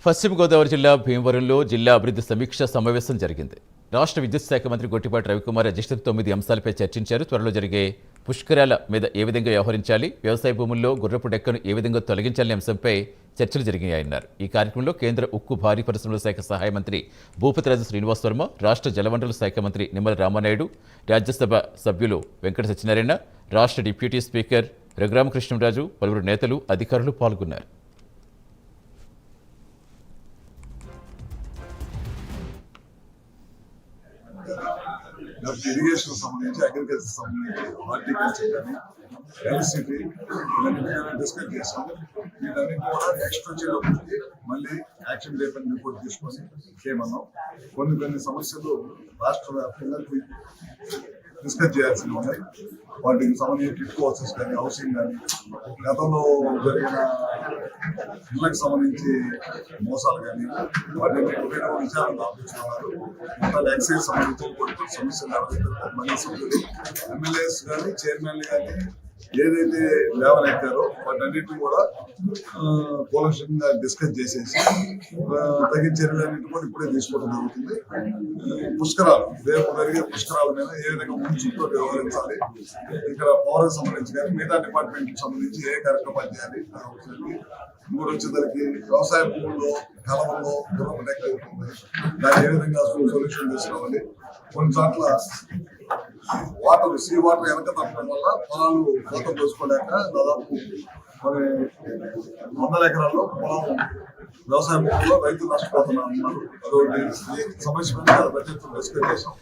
పశ్చిమ గోదావరి జిల్లా భీమవరంలో జిల్లా అభివృద్ధి సమీక్ష సమావేశం జరిగింది. రాష్ట్ర విద్యుత్ శాఖ మంత్రి గొట్టిపాటి రవికుమార్ అధ్యక్షతన 9 అంశాలపై చర్చించారు. త్వరలో జరిగే పుష్కరాల మీద ఏ విధంగా వ్యవహరించాలి, వ్యవసాయ భూముల్లో గుర్రపు డెక్కను ఏ విధంగా తొలగించాలనే అంశంపై చర్చలు జరిగాయన్నారు. ఈ కార్యక్రమంలో కేంద్ర ఉక్కు భారీ పరిశ్రమల శాఖ సహాయ మంత్రి భూపతిరాజు శ్రీనివాస్ వర్మ, రాష్ట్ర జలవనరుల శాఖ మంత్రి నిమ్మల రామానాయుడు, రాజ్యసభ సభ్యులు వెంకట సత్యనారాయణ, రాష్ట్ర డిప్యూటీ స్పీకర్ రఘురామకృష్ణరాజు, పలువురు నేతలు, అధికారులు పాల్గొన్నారు. ఇరిగేషన్ సంబంధించి, అగ్రికల్చర్ సంబంధించి, హార్టికల్చర్ కానీ, ఎలక్ట్రిసిటీ ఇవన్నీ డిస్కస్ చేసాం. వీటన్నిటి కూడా నెక్స్ట్ వచ్చేటప్పటికి మళ్ళీ యాక్షన్ డేపన్ రిపోర్ట్ తీసుకొని చేయమన్నాం. కొన్ని సమస్యలు రాష్ట్ర వ్యాప్తంగా డిస్కస్ చేయాల్సినవి ఉన్నాయి. వాటికి సంబంధించి కిట్ కోర్సెస్ కానీ, హౌసింగ్ కానీ, గతంలో జరిగిన ఇళ్లకు సంబంధించి మోసాలు కానీ, వాటిని విచారణ ఆపించుకున్నారు. మొత్తం ఎక్సైజ్ సంబంధించి కొన్ని సమస్యలు మళ్ళీ సభ్యులు, ఎమ్మెల్యేస్ కానీ, చైర్మన్లు కానీ ఏదైతే లేవనెత్తారో వాటన్నిటిని కూడా కూలంకషంగా డిస్కస్ చేసేసి తగిన చర్యలన్నింటి కూడా ఇప్పుడే తీసుకోవడం జరుగుతుంది. పుష్కరాలు, రేపు జరిగే పుష్కరాల మీద ఏ విధంగా ముందు చుట్టూ వ్యవహరించాలి, ఇక్కడ పౌరకు సంబంధించి కానీ మిగతా డిపార్ట్మెంట్కి సంబంధించి ఏ కార్యక్రమాలు చేయాలి, ఇంకోటి వచ్చేసరికి వ్యవసాయ భూముల్లో కలవల్లో గుర్రపు డెక్క అవుతుంది, దాన్ని ఏ విధంగా సొల్యూషన్ తీసుకురావాలి. కొన్ని చోట్ల వాటర్ సీ వాటర్ వెనక తప్పడం వల్ల పొలాలు కోత పోసుకోలేక దాదాపు 100 ఎకరాల్లో పొలం వ్యవసాయ భూముల్లో రైతులు నష్టపోతున్నారు. అదొకటి సమస్య మీద బడ్జెట్ డిస్కస్ చేసాం.